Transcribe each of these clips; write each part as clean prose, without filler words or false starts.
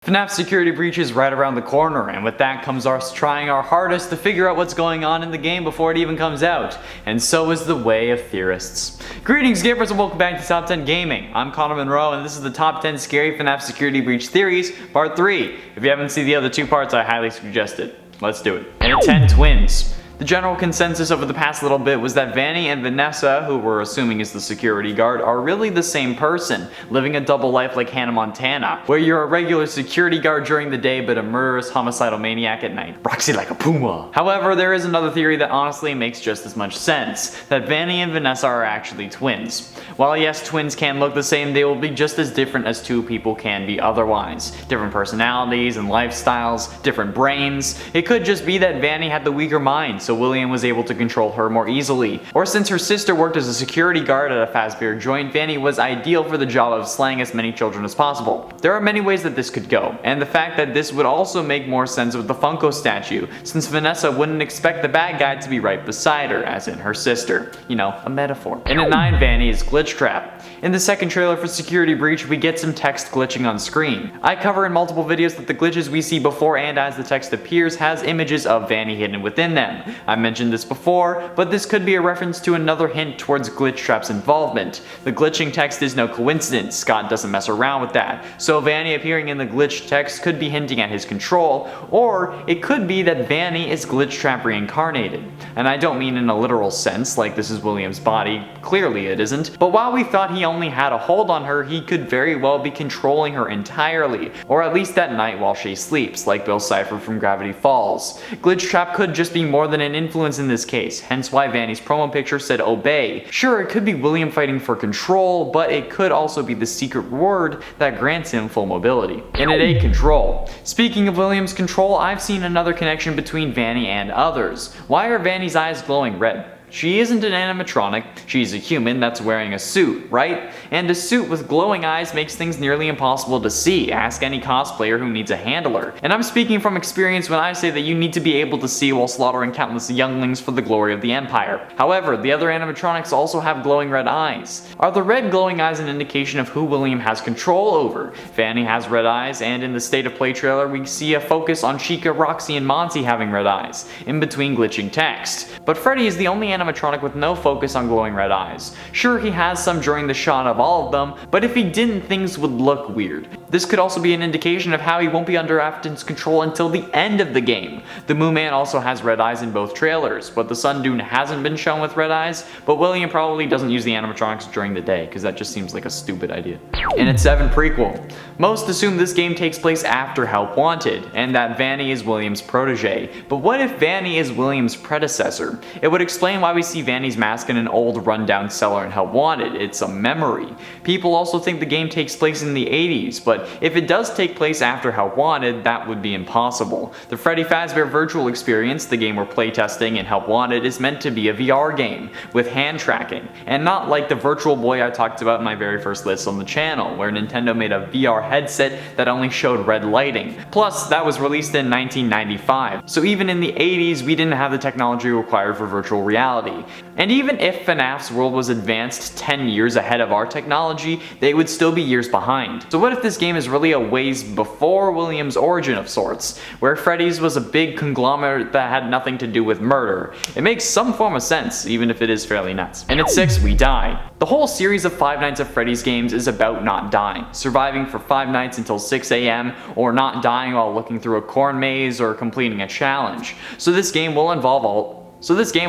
Fnaf security breach is right around the corner, and with that comes us trying our hardest to figure out what's going on in the game before it even comes out. And so is the way of theorists. Greetings gamers and welcome back to Top 10 Gaming. I'm Connor Monroe and this is the Top 10 Scary Fnaf Security Breach Theories, Part 3. If you haven't seen the other two parts, I highly suggest it. Let's do it. And at 10, twins. The general consensus over the past little bit was that Vanny and Vanessa, who we're assuming is the security guard, are really the same person, living a double life like Hannah Montana, where you're a regular security guard during the day but a murderous homicidal maniac at night. Roxy like a puma. However, there is another theory that honestly makes just as much sense, that Vanny and Vanessa are actually twins. While yes, twins can look the same, they will be just as different as two people can be otherwise. Different personalities and lifestyles, different brains. It could just be that Vanny had the weaker mind, so William was able to control her more easily. Or since her sister worked as a security guard at a Fazbear joint, Vanny was ideal for the job of slaying as many children as possible. There are many ways that this could go, and the fact that this would also make more sense with the Funko statue, since Vanessa wouldn't expect the bad guy to be right beside her, as in her sister. You know, a metaphor. And at 9, Vanny is Glitch Trap. In the second trailer for Security Breach, we get some text glitching on screen. I cover in multiple videos that the glitches we see before and as the text appears has images of Vanny hidden within them. I mentioned this before, but this could be a reference to another hint towards Glitch Trap's involvement. The glitching text is no coincidence, Scott doesn't mess around with that, so Vanny appearing in the glitch text could be hinting at his control, or it could be that Vanny is Glitch Trap reincarnated. And I don't mean in a literal sense, like this is William's body, clearly it isn't, but while we thought he only had a hold on her, he could very well be controlling her entirely, or at least at night while she sleeps, like Bill Cipher from Gravity Falls. Glitch Trap could just be more than an influence in this case, hence why Vanny's promo picture said obey. Sure, it could be William fighting for control, but it could also be the secret word that grants him full mobility. And at 8, control. Speaking of William's control, I've seen another connection between Vanny and others. Why are Vanny's eyes glowing red? She isn't an animatronic, she's a human that's wearing a suit, right? And a suit with glowing eyes makes things nearly impossible to see, ask any cosplayer who needs a handler. And I'm speaking from experience when I say that you need to be able to see while slaughtering countless younglings for the glory of the Empire. However, the other animatronics also have glowing red eyes. Are the red glowing eyes an indication of who William has control over? Vanny has red eyes, and in the State of Play trailer we see a focus on Chica, Roxy, and Monty having red eyes, in between glitching text. But Freddy is the only animatronic with no focus on glowing red eyes. Sure, he has some during the shot of all of them, but if he didn't, things would look weird. This could also be an indication of how he won't be under Afton's control until the end of the game. The Moo Man also has red eyes in both trailers, but the Sun Dune hasn't been shown with red eyes, but William probably doesn't use the animatronics during the day, because that just seems like a stupid idea. And at 7, prequel. Most assume this game takes place after Help Wanted, and that Vanny is William's protege, but what if Vanny is William's predecessor? It would explain why we see Vanny's mask in an old rundown cellar in Help Wanted. It's a memory. People also think the game takes place in the 80s, but if it does take place after Help Wanted, that would be impossible. The Freddy Fazbear Virtual Experience, the game we're playtesting in Help Wanted, is meant to be a VR game, with hand tracking, and not like the Virtual Boy I talked about in my very first list on the channel, where Nintendo made a VR headset that only showed red lighting. Plus, that was released in 1995, so even in the 80s we didn't have the technology required for virtual reality. And even if Fnaf's world was advanced 10 years ahead of our technology, they would still be years behind. So what if this game is really a ways before William's origin of sorts, where Freddy's was a big conglomerate that had nothing to do with murder? It makes some form of sense, even if it is fairly nuts. And at 6, we die. The whole series of Five Nights at Freddy's games is about not dying, surviving for 5 nights until 6 AM, or not dying while looking through a corn maze or completing a challenge. So this game will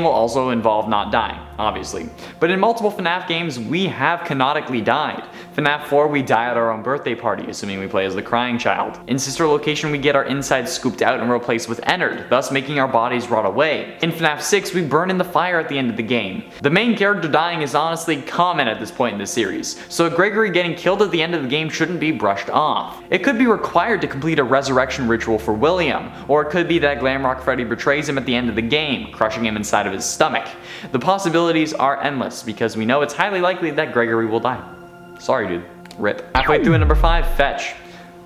also involve not dying, obviously. But in multiple FNAF games, we have canonically died. FNAF 4, we die at our own birthday party, assuming we play as the crying child. In Sister Location, we get our insides scooped out and replaced with Ennard, thus making our bodies rot away. In FNAF 6, we burn in the fire at the end of the game. The main character dying is honestly common at this point in the series, so Gregory getting killed at the end of the game shouldn't be brushed off. It could be required to complete a resurrection ritual for William, or it could be that Glamrock Freddy betrays him at the end of the game, crushing him inside of his stomach. The possibilities are endless, because we know it's highly likely that Gregory will die. Sorry dude, rip. Halfway through at number 5, Fetch.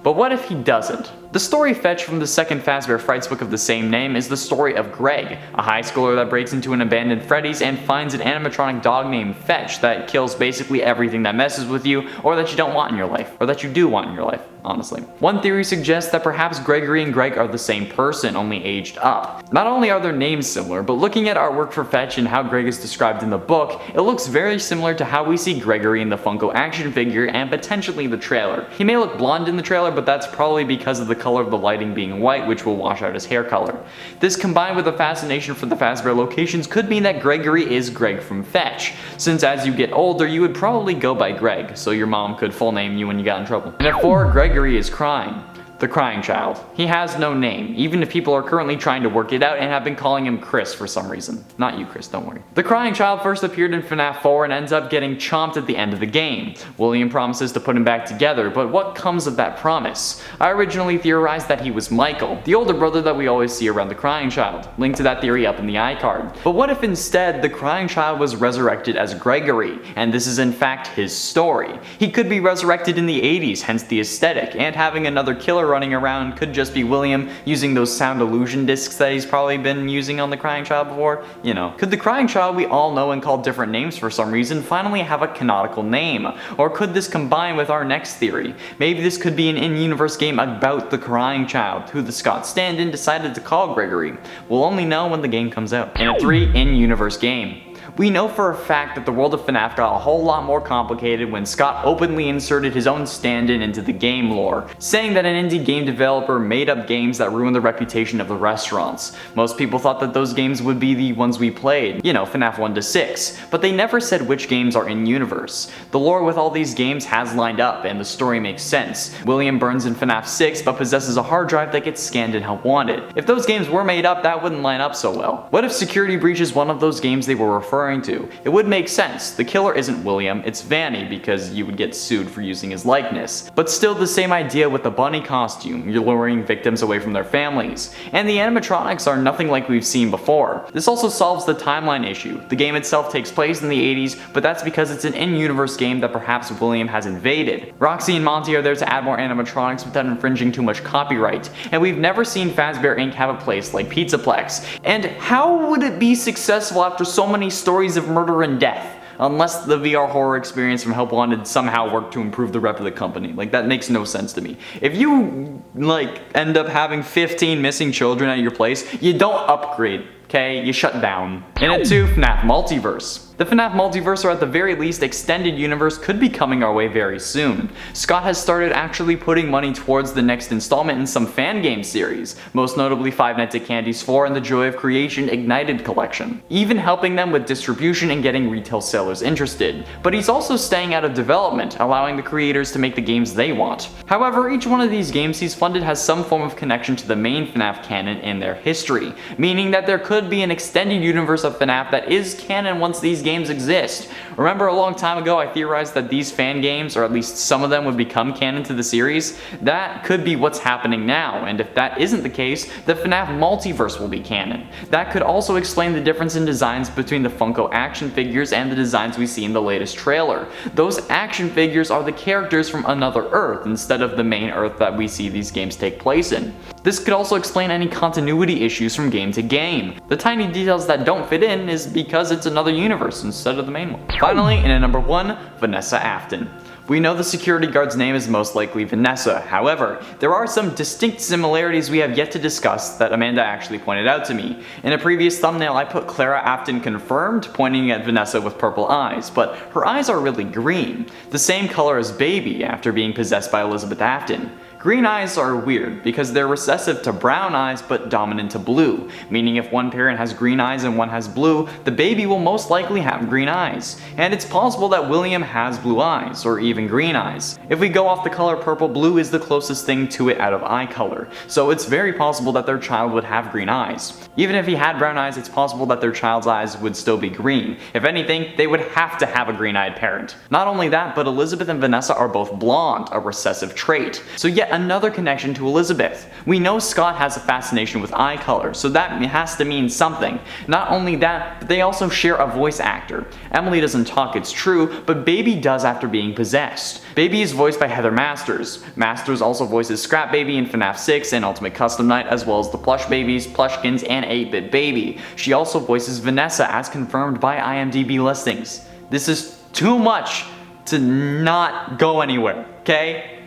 But what if he doesn't? The story Fetch from the second Fazbear Frights book of the same name is the story of Greg, a high schooler that breaks into an abandoned Freddy's and finds an animatronic dog named Fetch that kills basically everything that messes with you or that you don't want in your life, or that you do want in your life. honestly. One theory suggests that perhaps Gregory and Greg are the same person, only aged up. Not only are their names similar, but looking at artwork for Fetch and how Greg is described in the book, it looks very similar to how we see Gregory in the Funko action figure and potentially the trailer. He may look blonde in the trailer, but that's probably because of the color of the lighting being white, which will wash out his hair color. This combined with a fascination for the Fazbear locations could mean that Gregory is Greg from Fetch, since as you get older you would probably go by Greg, so your mom could full name you when you got in trouble. And at 4, Gregory is crying. The crying child. He has no name, even if people are currently trying to work it out and have been calling him Chris for some reason. Not you, Chris, don't worry. The crying child first appeared in Fnaf 4 and ends up getting chomped at the end of the game. William promises to put him back together, but what comes of that promise? I originally theorized that he was Michael, the older brother that we always see around the crying child. Link to that theory up in the iCard. But what if instead the crying child was resurrected as Gregory, and this is in fact his story? He could be resurrected in the 80s, hence the aesthetic, and having another killer running around could just be William using those sound illusion discs that he's probably been using on the crying child before. You know. Could the crying child we all know and call different names for some reason finally have a canonical name? Or could this combine with our next theory? Maybe this could be an in-universe game about the crying child, who the Scott stand-in decided to call Gregory. We'll only know when the game comes out. And a 3, in-universe game. We know for a fact that the world of Fnaf got a whole lot more complicated when Scott openly inserted his own stand-in into the game lore, saying that an indie game developer made up games that ruined the reputation of the restaurants. Most people thought that those games would be the ones we played, you know, Fnaf 1 to 6, but they never said which games are in-universe. The lore with all these games has lined up, and the story makes sense. William burns in Fnaf 6, but possesses a hard drive that gets scanned and how wanted. If those games were made up, that wouldn't line up so well. What if Security Breach is one of those games they were referring to? It would make sense. The killer isn't William, it's Vanny, because you would get sued for using his likeness. But still the same idea with the bunny costume, you're luring victims away from their families. And the animatronics are nothing like we've seen before. This also solves the timeline issue. The game itself takes place in the 80s, but that's because it's an in-universe game that perhaps William has invaded. Roxy and Monty are there to add more animatronics without infringing too much copyright. And we've never seen Fazbear Inc. have a place like Pizzaplex. And how would it be successful after so many stories of murder and death? Unless the VR horror experience from Help Wanted somehow worked to improve the rep of the company. Like, that makes no sense to me. If you, like, end up having 15 missing children at your place, you don't upgrade, okay? You shut down. And at 2, Fnaf Multiverse. The Fnaf Multiverse, or at the very least extended universe, could be coming our way very soon. Scott has started actually putting money towards the next installment in some fan game series, most notably Five Nights at Candy's 4 and the Joy of Creation Ignited collection, even helping them with distribution and getting retail sellers interested. But he's also staying out of development, allowing the creators to make the games they want. However, each one of these games he's funded has some form of connection to the main Fnaf canon in their history, meaning that there could be an extended universe of Fnaf that is canon once these games exist. Remember a long time ago I theorized that these fan games, or at least some of them, would become canon to the series? That could be what's happening now, and if that isn't the case, the Fnaf Multiverse will be canon. That could also explain the difference in designs between the Funko action figures and the designs we see in the latest trailer. Those action figures are the characters from another Earth instead of the main Earth that we see these games take place in. This could also explain any continuity issues from game to game. The tiny details that don't fit in is because it's another universe instead of the main one. Finally, in at number 1, Vanessa Afton. We know the security guard's name is most likely Vanessa. However, there are some distinct similarities we have yet to discuss that Amanda actually pointed out to me. In a previous thumbnail I put Clara Afton confirmed, pointing at Vanessa with purple eyes, but her eyes are really green, the same color as Baby after being possessed by Elizabeth Afton. Green eyes are weird because they're recessive to brown eyes but dominant to blue, meaning if one parent has green eyes and one has blue, the baby will most likely have green eyes. And it's possible that William has blue eyes, or even green eyes. If we go off the color purple, blue is the closest thing to it out of eye color, so it's very possible that their child would have green eyes. Even if he had brown eyes, it's possible that their child's eyes would still be green. If anything, they would have to have a green-eyed parent. Not only that, but Elizabeth and Vanessa are both blonde, a recessive trait. So yet another connection to Elizabeth. We know Scott has a fascination with eye color, so that has to mean something. Not only that, but they also share a voice actor. Emily doesn't talk, it's true, but Baby does after being possessed. Baby is voiced by Heather Masters. Masters also voices Scrap Baby in Fnaf 6 and Ultimate Custom Night, as well as the Plush Babies, Plushkins, and 8-Bit Baby. She also voices Vanessa as confirmed by IMDb listings. This is too much to not go anywhere, okay?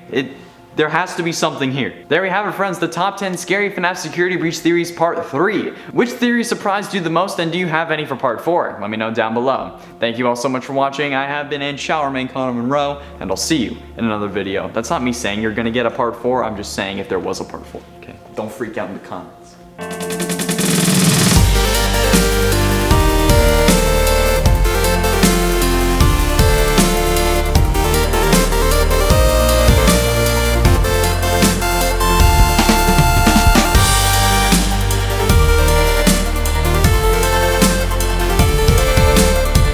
There has to be something here. There we have it, friends, the top 10 scary FNAF security breach theories part 3. Which theory surprised you the most, and do you have any for part 4? Let me know down below. Thank you all so much for watching. I have been and shall remain Connor Monroe, and I'll see you in another video. That's not me saying you're gonna get a part 4, I'm just saying if there was a part 4, okay? Don't freak out in the comments.